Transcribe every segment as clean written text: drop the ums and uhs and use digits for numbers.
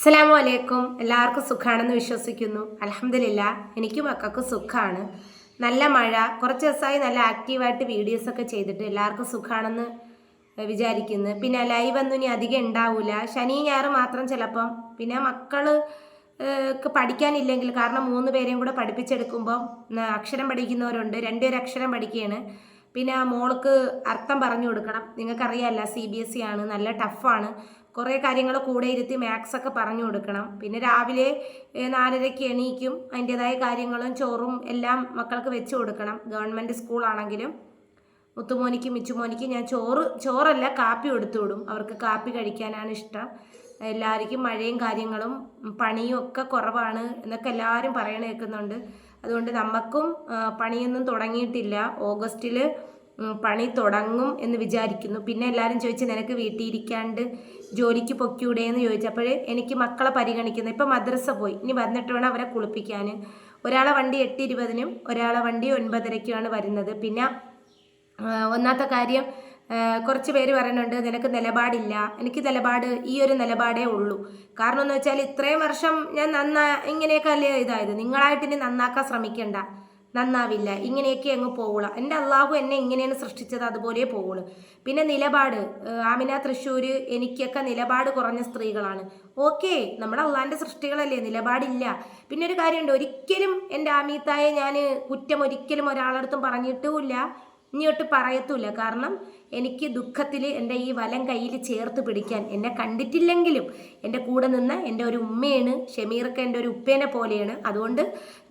അസ്സലാമു അലൈക്കും. എല്ലാവർക്കും സുഖമാണെന്ന് വിശ്വസിക്കുന്നു. അൽഹംദുലില്ലാ, എനിക്കും മക്കൾക്കും സുഖമാണ്. നല്ല മഴ, കുറച്ച് ദിവസമായി നല്ല ആക്റ്റീവായിട്ട് വീഡിയോസൊക്കെ ചെയ്തിട്ട് എല്ലാവർക്കും സുഖമാണെന്ന് വിചാരിക്കുന്നു. പിന്നെ ലൈവ് ഒന്നും ഇനി അധികം ഉണ്ടാവില്ല, ശനി ഞായർ മാത്രം ചിലപ്പം. പിന്നെ മക്കൾ പഠിക്കാനില്ലെങ്കിൽ, കാരണം 3 പേരെയും കൂടെ പഠിപ്പിച്ചെടുക്കുമ്പം അക്ഷരം പഠിക്കുന്നവരുണ്ട്, 2 പേര് അക്ഷരം പഠിക്കുകയാണ്. പിന്നെ മോൾക്ക് അർത്ഥം പറഞ്ഞു കൊടുക്കണം. നിങ്ങൾക്കറിയാമല്ല, CBSE ആണ്, നല്ല ടഫാണ്. കുറേ കാര്യങ്ങൾ കൂടെ ഇരുത്തി മാത്സ് ഒക്കെ പറഞ്ഞു കൊടുക്കണം. പിന്നെ രാവിലെ 4:30-ക്ക് എണീക്കും, അതിൻ്റെതായ കാര്യങ്ങളും ചോറും എല്ലാം മക്കൾക്ക് വെച്ച് കൊടുക്കണം. ഗവൺമെൻറ് സ്കൂളാണെങ്കിലും മുത്തുമോനിക്കും മിച്ചുമോനിക്കും ഞാൻ ചോറല്ല കാപ്പി കൊടുത്തു വിടും. അവർക്ക് കാപ്പി കഴിക്കാനാണ് ഇഷ്ടം. എല്ലാവർക്കും മഴയും കാര്യങ്ങളും പണിയും ഒക്കെ കുറവാണ് എന്നൊക്കെ എല്ലാവരും പറയണ കേൾക്കുന്നുണ്ട്. അതുകൊണ്ട് നമുക്കും പണിയൊന്നും തുടങ്ങിയിട്ടില്ല. ഓഗസ്റ്റിൽ പണി തുടങ്ങും എന്ന് വിചാരിക്കുന്നു. പിന്നെ എല്ലാവരും ചോദിച്ചു, നിനക്ക് വീട്ടിൽ ഇരിക്കാണ്ട് ജോലിക്ക് പൊക്കിയൂടെ എന്ന് ചോദിച്ചപ്പോൾ എനിക്ക് മക്കളെ പരിഗണിക്കുന്നത്. ഇപ്പം മദ്രസ പോയി, ഇനി വന്നിട്ട് വേണം അവരെ കുളിപ്പിക്കാൻ. ഒരാളെ വണ്ടി 8:20-നും ഒരാളെ വണ്ടി 9:30-ക്കുമാണ് വരുന്നത്. പിന്നെ ഒന്നാമത്തെ കാര്യം, കുറച്ച് പേര് പറയുന്നുണ്ട് നിനക്ക് നിലപാടില്ല. എനിക്ക് നിലപാട്, ഈ ഒരു നിലപാടേ ഉള്ളൂ. കാരണം എന്ന് വെച്ചാൽ ഇത്രയും വർഷം ഞാൻ ഇങ്ങനെയൊക്കെ അല്ലേ ഇതായത്. നിങ്ങളായിട്ട് ഇനി നന്നാക്കാൻ ശ്രമിക്കണ്ട, നന്നാവില്ല. ഇങ്ങനെയൊക്കെ അങ്ങ് പോവുള്ളൂ. എൻ്റെ അള്ളാഹു എന്നെ ഇങ്ങനെയാണ് സൃഷ്ടിച്ചത്, അതുപോലെ പോവുള്ളൂ. പിന്നെ നിലപാട്, ആമിന തൃശ്ശൂർ, എനിക്കൊക്കെ നിലപാട് കുറഞ്ഞ സ്ത്രീകളാണ്. ഓക്കെ, നമ്മുടെ അള്ളാഹിൻ്റെ സൃഷ്ടികളല്ലേ, നിലപാടില്ല. പിന്നെ ഒരു കാര്യമുണ്ട്, ഒരിക്കലും എൻ്റെ ആമീത്തായെ ഞാൻ കുറ്റം ഒരിക്കലും ഒരാളടുത്തും പറഞ്ഞിട്ടുമില്ല, ഇനിയൊട്ട് പറയത്തുമില്ല. കാരണം എനിക്ക് ദുഃഖത്തിൽ എൻ്റെ ഈ വലം കയ്യിൽ ചേർത്ത് പിടിക്കാൻ, എന്നെ കണ്ടിട്ടില്ലെങ്കിലും എൻ്റെ കൂടെ നിന്ന് എൻ്റെ ഒരു ഉമ്മയാണ്. ഷമീറൊക്കെ എൻ്റെ ഒരു ഉപ്പേനെ പോലെയാണ്. അതുകൊണ്ട്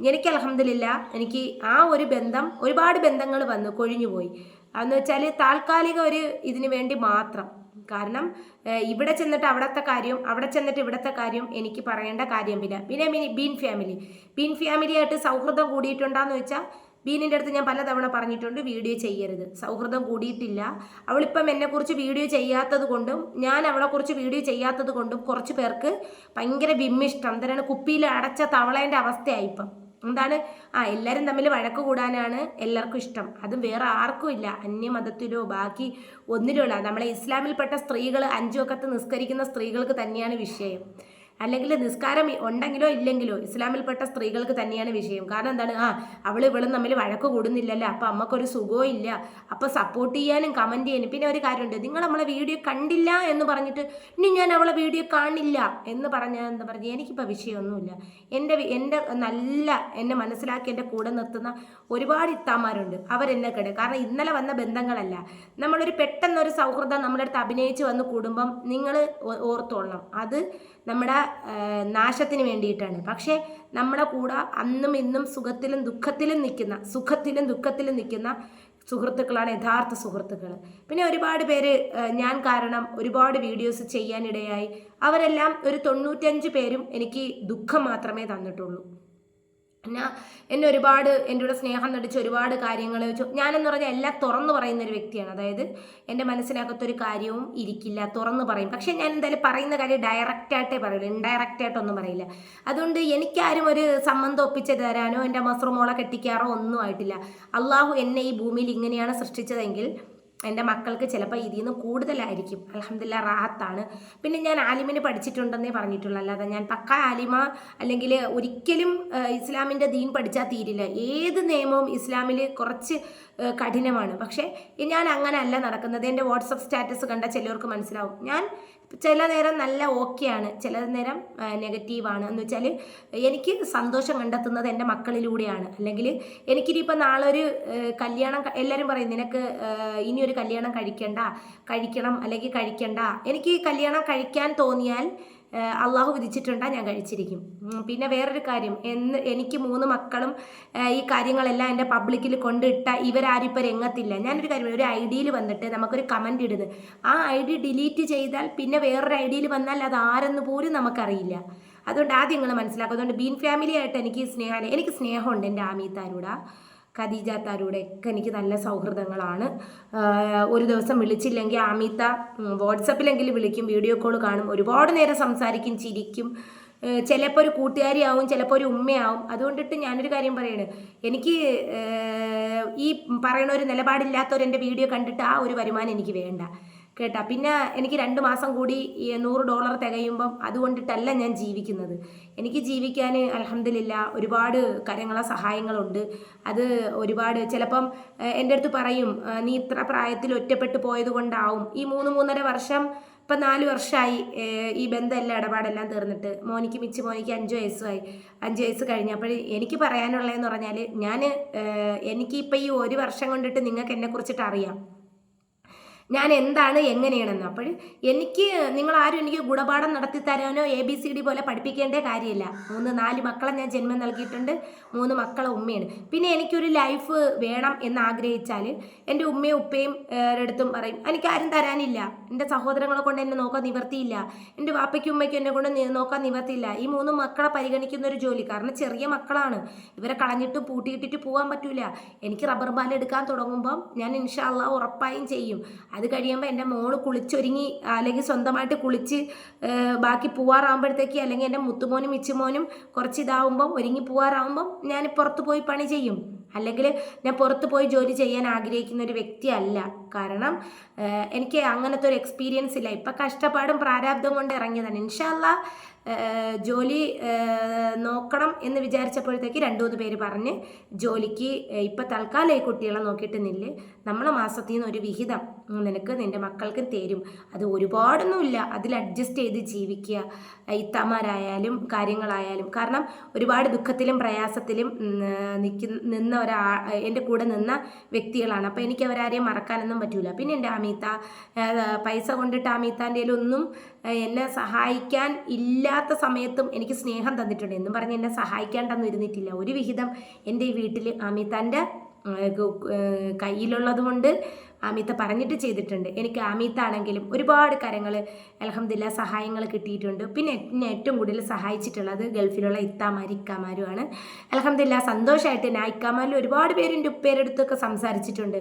എനിക്ക് അൽഹംദുലില്ലാ, എനിക്ക് ആ ഒരു ബന്ധം, ഒരുപാട് ബന്ധങ്ങൾ വന്നു കൊഴിഞ്ഞുപോയി. അതെന്ന് വെച്ചാൽ താൽക്കാലിക ഒരു ഇതിന് വേണ്ടി മാത്രം. കാരണം ഇവിടെ ചെന്നിട്ട് അവിടുത്തെ കാര്യം, അവിടെ ചെന്നിട്ട് ഇവിടുത്തെ കാര്യം എനിക്ക് പറയേണ്ട കാര്യമില്ല. പിന്നെ ബീൻ ഫാമിലിയായിട്ട് സൗഹൃദം കൂടിയിട്ടുണ്ടാന്ന് വെച്ചാൽ, ബീനിൻ്റെ അടുത്ത് ഞാൻ പലതവണ പറഞ്ഞിട്ടുണ്ട്, വീഡിയോ ചെയ്യരുത്. സൗഹൃദം കൂടിയിട്ടില്ല. അവളിപ്പം എന്നെക്കുറിച്ച് വീഡിയോ ചെയ്യാത്തത് കൊണ്ടും ഞാൻ അവളെക്കുറിച്ച് വീഡിയോ ചെയ്യാത്തത് കൊണ്ടും കുറച്ച് പേർക്ക് ഭയങ്കര വിമ്മിഷ്ടം. എന്താണ്, കുപ്പിയിൽ അടച്ച തവളേൻ്റെ അവസ്ഥയായിപ്പം. എന്താണ്, എല്ലാവരും തമ്മിൽ വഴക്ക് കൂടാനാണ് എല്ലാവർക്കും ഇഷ്ടം. അതും വേറെ ആർക്കും ഇല്ല, അന്യമതത്തിലോ ബാക്കി ഒന്നിലോ അല്ല. നമ്മളെ ഇസ്ലാമിൽപ്പെട്ട സ്ത്രീകൾ 5 വഖത്ത് നിസ്കരിക്കുന്ന സ്ത്രീകൾക്ക് തന്നെയാണ് വിഷയം. അല്ലെങ്കിൽ നിസ്കാരം ഉണ്ടെങ്കിലോ ഇല്ലെങ്കിലോ ഇസ്ലാമിൽപ്പെട്ട സ്ത്രീകൾക്ക് തന്നെയാണ് വിഷയം. കാരണം എന്താണ്, ഇവളും തമ്മിൽ വഴക്ക് കൂടുന്നില്ലല്ലോ, അപ്പം അമ്മക്കൊരു സുഖവും ഇല്ല, അപ്പം സപ്പോർട്ട് ചെയ്യാനും കമൻറ്റ് ചെയ്യാനും. പിന്നെ ഒരു കാര്യമുണ്ട്, നിങ്ങൾ നമ്മളെ വീഡിയോ കണ്ടില്ല എന്ന് പറഞ്ഞിട്ട് ഇനി ഞാൻ അവളെ വീഡിയോ കാണില്ല എന്ന് പറഞ്ഞാൽ എന്താ പറയുക, എനിക്കിപ്പോൾ വിഷയമൊന്നുമില്ല. എന്നെ മനസ്സിലാക്കി എൻ്റെ കൂടെ നിർത്തുന്ന ഒരുപാട് ഇത്താമാരുണ്ട്, അവരെന്നെ കേട്. കാരണം ഇന്നലെ വന്ന ബന്ധങ്ങളല്ല, നമ്മളൊരു പെട്ടെന്നൊരു സൗഹൃദം നമ്മുടെ അടുത്ത് അഭിനയിച്ച് വന്ന് കൂടുമ്പം നിങ്ങൾ ഓർത്തോളണം, അത് നമ്മുടെ നാശത്തിന് വേണ്ടിയിട്ടാണ്. പക്ഷേ നമ്മുടെ കൂടെ അന്നും ഇന്നും സുഖത്തിലും ദുഃഖത്തിലും നിൽക്കുന്ന സുഹൃത്തുക്കളാണ് യഥാർത്ഥ സുഹൃത്തുക്കൾ. പിന്നെ ഒരുപാട് പേര് ഞാൻ കാരണം ഒരുപാട് വീഡിയോസ് ചെയ്യാനിടയായി. അവരെല്ലാം ഒരു 95 പേരും എനിക്ക് ദുഃഖം മാത്രമേ തന്നിട്ടുള്ളൂ. എന്നെ ഒരുപാട് എൻ്റെ കൂടെ സ്നേഹം നടിച്ച് ഒരുപാട് കാര്യങ്ങൾ ഞാനെന്ന് പറഞ്ഞാൽ എല്ലാം തുറന്നു പറയുന്ന ഒരു വ്യക്തിയാണ്. അതായത് എൻ്റെ മനസ്സിനകത്തൊരു കാര്യവും ഇരിക്കില്ല, തുറന്നു പറയും. പക്ഷേ ഞാൻ എന്തായാലും പറയുന്ന കാര്യം ഡയറക്റ്റായിട്ടേ പറയില്ല, ഇൻഡയറക്റ്റായിട്ടൊന്നും പറയില്ല. അതുകൊണ്ട് എനിക്കാരും ഒരു സംബന്ധം ഒപ്പിച്ച് തരാനോ എൻ്റെ മസ്റുമോളെ കെട്ടിക്കാറോ ഒന്നും ആയിട്ടില്ല. അള്ളാഹു എന്നെ ഈ ഭൂമിയിൽ ഇങ്ങനെയാണ് സൃഷ്ടിച്ചതെങ്കിൽ എൻ്റെ മക്കൾക്ക് ചിലപ്പോൾ ഇതിൽ നിന്ന് കൂടുതലായിരിക്കും. അൽഹംദുലില്ലാ, റാഹത്താണ്. പിന്നെ ഞാൻ ആലിമിന് പഠിച്ചിട്ടുണ്ടെന്നേ പറഞ്ഞിട്ടുള്ളൂ, അല്ലാതെ ഞാൻ പക്ക ആലിമ അല്ലെങ്കിൽ ഒരിക്കലും ഇസ്ലാമിൻ്റെ ദീൻ പഠിച്ചാൽ തീരില്ല. ഏത് നിയമവും ഇസ്ലാമിൽ കുറച്ച് കഠിനമാണ്. പക്ഷേ ഞാൻ അങ്ങനെ അല്ല നടക്കുന്നത്. എൻ്റെ വാട്സപ്പ് സ്റ്റാറ്റസ് കണ്ട ചിലവർക്ക് മനസ്സിലാവും. ഞാൻ ചില നേരം നല്ല ഓക്കെയാണ്, ചില നേരം നെഗറ്റീവാണ്. എന്ന് വെച്ചാൽ എനിക്ക് സന്തോഷം കണ്ടെത്തുന്നത് എൻ്റെ മക്കളിലൂടെയാണ്. അല്ലെങ്കിൽ എനിക്കിനിയിപ്പോൾ നാളെ ഒരു കല്യാണം, എല്ലാവരും പറയും നിനക്ക് ഇനിയൊരു കല്യാണം കഴിക്കണം അല്ലെങ്കിൽ കഴിക്കണ്ട. എനിക്ക് കല്യാണം കഴിക്കാൻ തോന്നിയാൽ അള്ളാഹു വിധിച്ചിട്ടുണ്ടാ ഞാൻ കഴിച്ചിരിക്കും. പിന്നെ വേറൊരു കാര്യം, എനിക്ക് 3 മക്കളും ഈ കാര്യങ്ങളെല്ലാം എൻ്റെ പബ്ലിക്കിൽ കൊണ്ടിട്ട ഇവരാരും ഇപ്പോൾ രംഗത്തില്ല. ഞാനൊരു കാര്യം, ഒരു ഐഡിയിൽ വന്നിട്ട് നമുക്കൊരു കമൻറ്റ് ഇടുന്നത്, ആ ID ഡിലീറ്റ് ചെയ്താൽ പിന്നെ വേറൊരു ഐഡിയിൽ വന്നാൽ അത് ആരെന്ന് പോലും നമുക്കറിയില്ല. അതുകൊണ്ട് ആദ്യം നിങ്ങൾ മനസ്സിലാക്കും. അതുകൊണ്ട് ബീൻ ഫാമിലിയായിട്ട് എനിക്ക് സ്നേഹമുണ്ട്. എൻ്റെ ആമീത്താരൂടെ, ഖദീജാത്താരൂടെ ഒക്കെ എനിക്ക് നല്ല സൗഹൃദങ്ങളാണ്. ഒരു ദിവസം വിളിച്ചില്ലെങ്കിൽ ആമീത്ത വാട്സപ്പിലെങ്കിലും വിളിക്കും, വീഡിയോ കോൾ കാണും, ഒരുപാട് നേരം സംസാരിക്കും, ചിരിക്കും. ചിലപ്പോൾ ഒരു കൂട്ടുകാരിയാവും, ചിലപ്പോൾ ഒരു ഉമ്മയാവും. അതുകൊണ്ടിട്ട് ഞാനൊരു കാര്യം പറയാണ്, എനിക്ക് ഈ പറയണ ഒരു നിലപാടില്ലാത്തവരെൻ്റെ വീഡിയോ കണ്ടിട്ട് ആ ഒരു വരുമാനം എനിക്ക് വേണ്ട. കേട്ടാ. പിന്നെ എനിക്ക് 2 മാസം കൂടി ഈ $100 തികയുമ്പം അതുകൊണ്ടിട്ടല്ല ഞാൻ ജീവിക്കുന്നത്. എനിക്ക് ജീവിക്കാൻ അൽഹംദുലില്ലാ ഒരുപാട് കാര്യങ്ങളെ സഹായങ്ങളുണ്ട്. അത് ഒരുപാട് ചിലപ്പം എൻ്റെ അടുത്ത് പറയും, നീ ഇത്ര പ്രായത്തിൽ ഒറ്റപ്പെട്ടു പോയത് കൊണ്ടാവും. ഈ 3-3.5 വർഷം, ഇപ്പം 4 വർഷമായി ഈ ബന്ധമെല്ലാം ഇടപാടെല്ലാം തീർന്നിട്ട്. മോനിക്ക് 5 വയസ്സായി, 5 വയസ്സ് കഴിഞ്ഞപ്പോൾ എനിക്ക് പറയാനുള്ളതെന്ന് പറഞ്ഞാൽ, എനിക്കിപ്പോൾ ഈ 1 വർഷം കൊണ്ടിട്ട് നിങ്ങൾക്ക് എന്നെക്കുറിച്ചിട്ട് അറിയാം, ഞാൻ എന്താണ് എങ്ങനെയാണെന്ന്. അപ്പോൾ നിങ്ങളാരും എനിക്ക് ഗുണപാഠം നടത്തി തരാനോ ABCD പോലെ പഠിപ്പിക്കേണ്ട കാര്യമില്ല. 3-4 മക്കളെ ഞാൻ ജന്മം നൽകിയിട്ടുണ്ട്, 3 മക്കളെ ഉമ്മയാണ്. പിന്നെ എനിക്കൊരു ലൈഫ് വേണം എന്ന് ആഗ്രഹിച്ചാൽ എൻ്റെ ഉമ്മയും ഉപ്പയും അടുത്തും പറയും, എനിക്കാരും തരാനില്ല, എൻ്റെ സഹോദരങ്ങളെ കൊണ്ട് എന്നെ നോക്കാൻ നിവർത്തിയില്ല, എൻ്റെ വാപ്പയ്ക്കും ഉമ്മയ്ക്കും എന്നെ കൊണ്ട് നോക്കാൻ നിവർത്തിയില്ല. ഈ 3 മക്കളെ പരിഗണിക്കുന്ന ഒരു ജോലി, കാരണം ചെറിയ മക്കളാണ്, ഇവരെ കളഞ്ഞിട്ടും പൂട്ടിയിട്ടിട്ട് പോകാൻ പറ്റൂല. എനിക്ക് റബ്ബർ ബാൽ എടുക്കാൻ തുടങ്ങുമ്പം ഞാൻ ഇൻഷാ അല്ലാഹ് ഉറപ്പായും ചെയ്യും. അത് കഴിയുമ്പോൾ എൻ്റെ മോള് കുളിച്ചൊരുങ്ങി അല്ലെങ്കിൽ സ്വന്തമായിട്ട് കുളിച്ച് ബാക്കി പോവാറാകുമ്പോഴത്തേക്ക്, അല്ലെങ്കിൽ എൻ്റെ മുത്തുമോനും മിച്ചുമോനും കുറച്ച് ഇതാവുമ്പം ഒരുങ്ങി പോവാറാവുമ്പം ഞാൻ പുറത്ത് പോയി പണി ചെയ്യും. അല്ലെങ്കിൽ ഞാൻ പുറത്ത് പോയി ജോലി ചെയ്യാൻ ആഗ്രഹിക്കുന്ന ഒരു വ്യക്തിയല്ല. കാരണം എനിക്ക് അങ്ങനത്തെ ഒരു എക്സ്പീരിയൻസ് ഇല്ല. ഇപ്പം കഷ്ടപ്പാടും പ്രാരാബ്ദം കൊണ്ട് ഇറങ്ങിയതാണ്. ഇൻഷാ അല്ലാഹ് ജോലി നോക്കണം എന്ന് വിചാരിച്ചപ്പോഴത്തേക്ക് 2-3 പേര് പറഞ്ഞ് ജോലിക്ക് ഇപ്പം തൽക്കാലം ഈ കുട്ടികളെ നോക്കിയിട്ട് നില്ല്, നമ്മളെ മാസത്തിൽ നിന്ന് ഒരു വിഹിതം നിനക്ക് നിൻ്റെ മക്കൾക്ക് തരും, അത് ഒരുപാടൊന്നുമില്ല, അതിൽ അഡ്ജസ്റ്റ് ചെയ്ത് ജീവിക്കുക, ഇത്താമാരായാലും കാര്യങ്ങളായാലും. കാരണം ഒരുപാട് ദുഃഖത്തിലും പ്രയാസത്തിലും നിന്ന എൻ്റെ കൂടെ നിന്ന വ്യക്തികളാണ്. അപ്പോൾ എനിക്ക് അവരാരെയും മറക്കാനൊന്നും പറ്റൂല. പിന്നെ എൻ്റെ അമീത്ത പൈസ കൊണ്ടിട്ട് അമീത്താൻ്റെ ഒന്നും എന്നെ സഹായിക്കാൻ ഇല്ലാത്ത സമയത്തും എനിക്ക് സ്നേഹം തന്നിട്ടുണ്ട്. എന്നും പറഞ്ഞ് എന്നെ സഹായിക്കാണ്ടൊന്നും ഇരുന്നിട്ടില്ല. ഒരു വിഹിതം എൻ്റെ ഈ വീട്ടിൽ അമീത്താൻ്റെ കയ്യിലുള്ളത് കൊണ്ട് ആമീത്ത പറഞ്ഞിട്ട് ചെയ്തിട്ടുണ്ട്. എനിക്ക് ആമീത്താണെങ്കിലും ഒരുപാട് കാര്യങ്ങൾ അൽഹംദുലില്ലാ സഹായങ്ങൾ കിട്ടിയിട്ടുണ്ട്. പിന്നെ എന്നെ ഏറ്റവും കൂടുതൽ സഹായിച്ചിട്ടുള്ളത് ഗൾഫിലുള്ള ഇക്കാമാരുമാണ്. അൽഹംദുലില്ലാ സന്തോഷമായിട്ട് ഞാൻ ഇക്കാമാരിൽ ഒരുപാട് പേരിൻ്റെ ഉപ്പേരെടുത്തൊക്കെ സംസാരിച്ചിട്ടുണ്ട്.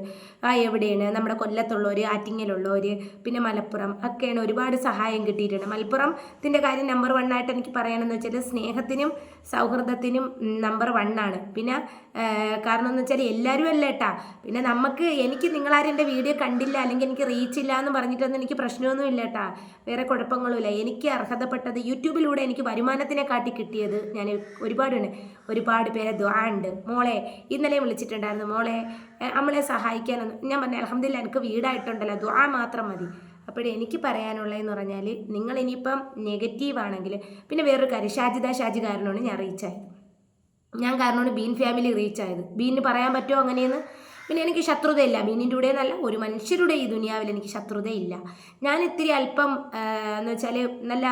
എവിടെയാണ്, നമ്മുടെ കൊല്ലത്തുള്ളവർ, ആറ്റിങ്ങലുള്ളവർ, പിന്നെ മലപ്പുറം ഒക്കെയാണ് ഒരുപാട് സഹായം കിട്ടിയിട്ടുണ്ട്. മലപ്പുറത്തിൻ്റെ കാര്യം നമ്പർ 1 ആയിട്ട് എനിക്ക് പറയണമെന്ന് വെച്ചാൽ സ്നേഹത്തിനും സൗഹൃദത്തിനും നമ്പർ 1 ആണ്. പിന്നെ കാരണം എന്ന് വെച്ചാൽ എല്ലാവരും അല്ല കേട്ടാ. പിന്നെ എനിക്ക് നിങ്ങളാരും എൻ്റെ വീഡിയോ കണ്ടില്ല അല്ലെങ്കിൽ എനിക്ക് റീച്ച് ഇല്ല എന്ന് പറഞ്ഞിട്ടൊന്നും എനിക്ക് പ്രശ്നമൊന്നും ഇല്ല കേട്ടാ, വേറെ കുഴപ്പങ്ങളുമില്ല. എനിക്ക് അർഹതപ്പെട്ടത് യൂട്യൂബിലൂടെ എനിക്ക് വരുമാനത്തിനെ കാട്ടി കിട്ടിയത് ഞാൻ ഒരുപാട് പേരെ ദുആ ഉണ്ട്. മോളെ ഇന്നലെ വിളിച്ചിട്ടുണ്ടായിരുന്നു, മോളെ നമ്മളെ സഹായിക്കാനൊന്നും. ഞാൻ പറഞ്ഞു അൽഹംദുലില്ലാ എനിക്ക് വീടായിട്ടുണ്ടല്ലോ, ദുആ മാത്രം മതി. അപ്പോൾ എനിക്ക് പറയാനുള്ളതെന്ന് പറഞ്ഞാൽ, നിങ്ങൾ ഇനിയിപ്പം നെഗറ്റീവ് ആണെങ്കിൽ, പിന്നെ വേറൊരു കാര്യം, ഷാജി കാരണമാണ് ഞാൻ റീച്ചായത്. ഞാൻ കാരണമാണ് ബീൻ ഫാമിലി റീച്ചായത്. ബീനിന് പറയാൻ പറ്റുമോ അങ്ങനെയെന്ന്? പിന്നെ എനിക്ക് ശത്രുതയില്ല ബീനിൻ്റെ കൂടെ എന്നല്ല, ഒരു മനുഷ്യരുടെ ഈ ദുനിയാവിൽ എനിക്ക് ശത്രുതയില്ല. ഞാൻ ഇത്തിരി അല്പം എന്ന് വെച്ചാൽ നല്ല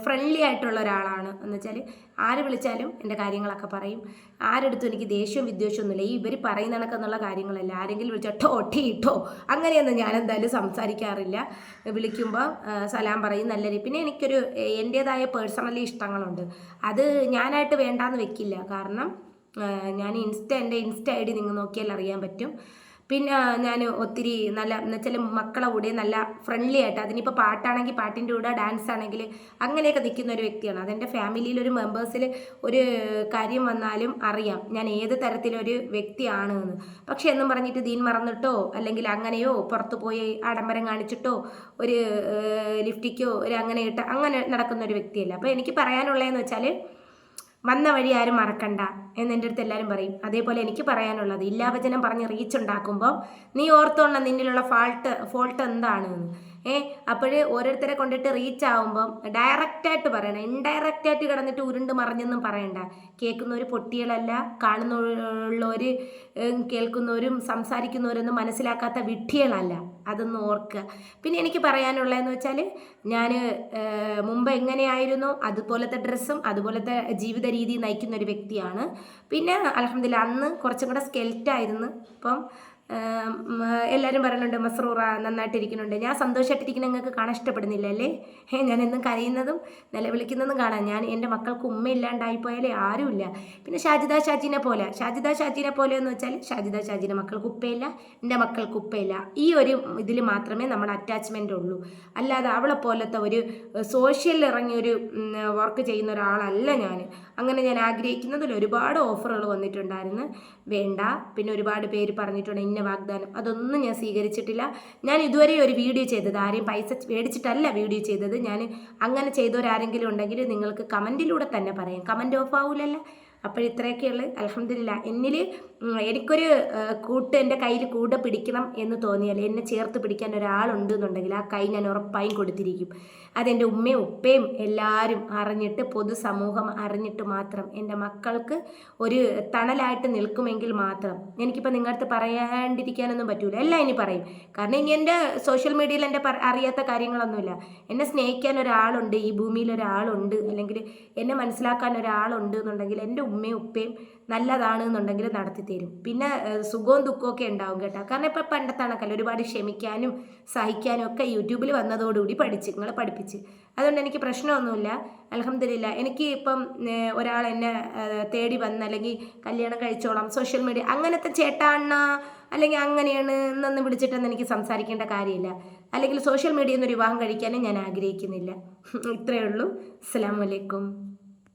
ഫ്രണ്ട്ലി ആയിട്ടുള്ള ഒരാളാണ്. എന്ന് വെച്ചാൽ ആര് വിളിച്ചാലും എൻ്റെ കാര്യങ്ങളൊക്കെ പറയും. ആരെടുത്തും എനിക്ക് ദേഷ്യവും വിദ്വേഷമൊന്നുമില്ല. ഇവർ പറയുന്ന കണക്കെന്നുള്ള കാര്യങ്ങളല്ല. ആരെങ്കിലും വിളിച്ചാൽ ടോ അങ്ങനെയൊന്നും ഞാൻ എന്തായാലും സംസാരിക്കാറില്ല. വിളിക്കുമ്പോൾ സലാം പറയും, നല്ല രീതി. പിന്നെ എനിക്കൊരു എൻ്റേതായ പേഴ്സണലി ഇഷ്ടങ്ങളുണ്ട്. അത് ഞാനായിട്ട് വേണ്ടാന്ന് വെക്കില്ല. കാരണം എൻ്റെ ഇൻസ്റ്റ ID നിങ്ങൾ നോക്കിയാൽ അറിയാൻ പറ്റും. പിന്നെ ഞാൻ ഒത്തിരി നല്ല എന്ന് വെച്ചാൽ മക്കളെ കൂടെ നല്ല ഫ്രണ്ട്ലി ആയിട്ട്, അതിനിപ്പോൾ പാട്ടാണെങ്കിൽ പാട്ടിൻ്റെ കൂടെ, ഡാൻസ് ആണെങ്കിൽ അങ്ങനെയൊക്കെ നിൽക്കുന്ന ഒരു വ്യക്തിയാണ്. അതെൻ്റെ ഫാമിലിയിലൊരു മെമ്പേഴ്സിൽ ഒരു കാര്യം വന്നാലും അറിയാം ഞാൻ ഏത് തരത്തിലൊരു വ്യക്തിയാണ് എന്ന്. പക്ഷെ എന്നും പറഞ്ഞിട്ട് ദീൻ മറന്നിട്ടോ അല്ലെങ്കിൽ അങ്ങനെയോ പുറത്ത് പോയി ആഡംബരം കാണിച്ചിട്ടോ ഒരു ലിഫ്റ്റിക്കോ അങ്ങനെ നടക്കുന്ന ഒരു വ്യക്തിയല്ല. അപ്പോൾ എനിക്ക് പറയാനുള്ളതെന്ന് വെച്ചാൽ, വന്ന വഴി ആരും മറക്കണ്ട എന്ന് എൻ്റെ അടുത്ത് എല്ലാവരും പറയും. അതേപോലെ എനിക്ക് പറയാനുള്ളത്, ഇല്ലാവചനം പറഞ്ഞ് റീച്ച് ഉണ്ടാക്കുമ്പോൾ നീ ഓർത്തോണം നിന്നിലുള്ള ഫോൾട്ട് എന്താണെന്ന്. അപ്പോൾ ഓരോരുത്തരെ കൊണ്ടിട്ട് റീച്ച് ആകുമ്പം ഡയറക്റ്റായിട്ട് പറയണം. ഇൻഡയറക്റ്റായിട്ട് കിടന്നിട്ട് ഉരുണ്ട് മറിഞ്ഞൊന്നും പറയണ്ട. കേൾക്കുന്നവർ പൊട്ടികളല്ല, കാണുന്നവർ കേൾക്കുന്നവരും സംസാരിക്കുന്നവരൊന്നും മനസ്സിലാക്കാത്ത വിഡ്ഢികളല്ല. അതൊന്ന് ഓർക്കുക. പിന്നെ എനിക്ക് പറയാനുള്ളതെന്ന് വെച്ചാൽ, ഞാൻ മുമ്പ് എങ്ങനെയായിരുന്നോ അതുപോലത്തെ ഡ്രസ്സും അതുപോലത്തെ ജീവിത രീതി നയിക്കുന്ന ഒരു വ്യക്തിയാണ്. പിന്നെ അൽഹംദുലില്ലാ അന്ന് കുറച്ചും കൂടെ സ്കെൽറ്റായിരുന്നു. ഇപ്പം എല്ലാവരും പറയുന്നുണ്ട് മസ്റൂറ നന്നായിട്ടിരിക്കുന്നുണ്ട്. ഞാൻ സന്തോഷമായിട്ടിരിക്കുന്ന നിങ്ങൾക്ക് കാണാൻ ഇഷ്ടപ്പെടുന്നില്ല അല്ലേ? ഞാൻ എന്നും കരയുന്നതും നിലവിളിക്കുന്നതും കാണാൻ. എൻ്റെ മക്കൾക്ക് ഉമ്മയില്ലാണ്ടായിപ്പോയാലേ ആരുമില്ല. പിന്നെ ഷാജിദ ഷാജിനെ പോലെ എന്ന് വെച്ചാൽ, ഷാജിൻ്റെ മക്കൾക്ക് ഉപ്പയില്ല, എൻ്റെ മക്കൾക്ക് ഉപ്പയില്ല. ഈ ഒരു ഇതിൽ മാത്രമേ നമ്മുടെ അറ്റാച്ച്മെൻ്റ് ഉള്ളൂ. അല്ലാതെ അവളെ പോലത്തെ ഒരു സോഷ്യലിൽ ഇറങ്ങിയൊരു വർക്ക് ചെയ്യുന്ന ഒരാളല്ല ഞാൻ. അങ്ങനെ ഞാൻ ആഗ്രഹിക്കുന്നതിൽ ഒരുപാട് ഓഫറുകൾ വന്നിട്ടുണ്ടായിരുന്നു. വേണ്ട. പിന്നെ ഒരുപാട് പേര് പറഞ്ഞിട്ടുണ്ട് ഇന്ന എൻ്റെ വാഗ്ദാനം അതൊന്നും ഞാൻ സ്വീകരിച്ചിട്ടില്ല. ഞാൻ ഇതുവരെ ഒരു വീഡിയോ ചെയ്തത് ആരെയും പൈസ മേടിച്ചിട്ടല്ല വീഡിയോ ചെയ്തത്. ഞാൻ അങ്ങനെ ചെയ്തവരാരെങ്കിലും ഉണ്ടെങ്കിൽ നിങ്ങൾക്ക് കമൻറ്റിലൂടെ തന്നെ പറയാം. കമൻറ്റ് ഓഫ് ആവൂലല്ലോ. അപ്പോൾ ഇത്രയൊക്കെയുള്ളു. അൽഹംദുലില്ലാ. എനിക്കൊരു എൻ്റെ കയ്യിൽ കൂടെ പിടിക്കണം എന്ന് തോന്നിയാൽ, എന്നെ ചേർത്ത് പിടിക്കാൻ ഒരാളുണ്ട് എന്നുണ്ടെങ്കിൽ ആ കൈ ഞാൻ ഉറപ്പായും കൊടുത്തിരിക്കും. അതെൻ്റെ ഉമ്മയും ഉപ്പയും എല്ലാവരും അറിഞ്ഞിട്ട്, പൊതുസമൂഹം അറിഞ്ഞിട്ട് മാത്രം എൻ്റെ മക്കൾക്ക് ഒരു തണലായിട്ട് നിൽക്കുമെങ്കിൽ മാത്രം. എനിക്കിപ്പോൾ നിങ്ങളടുത്ത് പറയാണ്ടിരിക്കാനൊന്നും പറ്റൂല, എല്ലാം ഇനി പറയും. കാരണം ഇനി എൻ്റെ സോഷ്യൽ മീഡിയയിൽ എൻ്റെ അറിയാത്ത കാര്യങ്ങളൊന്നുമില്ല. എന്നെ സ്നേഹിക്കാൻ ഒരാളുണ്ട്, ഈ ഭൂമിയിൽ ഒരാളുണ്ട്, അല്ലെങ്കിൽ എന്നെ മനസ്സിലാക്കാൻ ഒരാളുണ്ട് എന്നുണ്ടെങ്കിൽ എൻ്റെ ഉമ്മയും ഉപ്പയും നല്ലതാണ് എന്നുണ്ടെങ്കിൽ നടത്തി തരും. പിന്നെ സുഖവും ദുഃഖവും ഒക്കെ ഉണ്ടാവും കേട്ടോ. കാരണം ഇപ്പം പണ്ടത്തെ കണക്കല്ല, ഒരുപാട് ക്ഷമിക്കാനും സഹിക്കാനും ഒക്കെ യൂട്യൂബിൽ വന്നതോടുകൂടി നിങ്ങളെ പഠിപ്പിച്ച്. അതുകൊണ്ട് എനിക്ക് പ്രശ്നമൊന്നുമില്ല. അൽഹംദുലില്ലാ. എനിക്ക് ഇപ്പം ഒരാൾ എന്നെ തേടി വന്ന് അല്ലെങ്കിൽ കല്യാണം കഴിച്ചോളാം സോഷ്യൽ മീഡിയ അങ്ങനത്തെ ചേട്ടാണ്ണ അല്ലെങ്കിൽ അങ്ങനെയാണ് എന്നൊന്ന് വിളിച്ചിട്ടൊന്നും എനിക്ക് സംസാരിക്കേണ്ട കാര്യമില്ല. അല്ലെങ്കിൽ സോഷ്യൽ മീഡിയയിൽ നിന്ന് ഒരു വിവാഹം കഴിക്കാനും ഞാൻ ആഗ്രഹിക്കുന്നില്ല. ഇത്രയേ ഉള്ളൂ. അസ്സലാമു അലൈക്കും.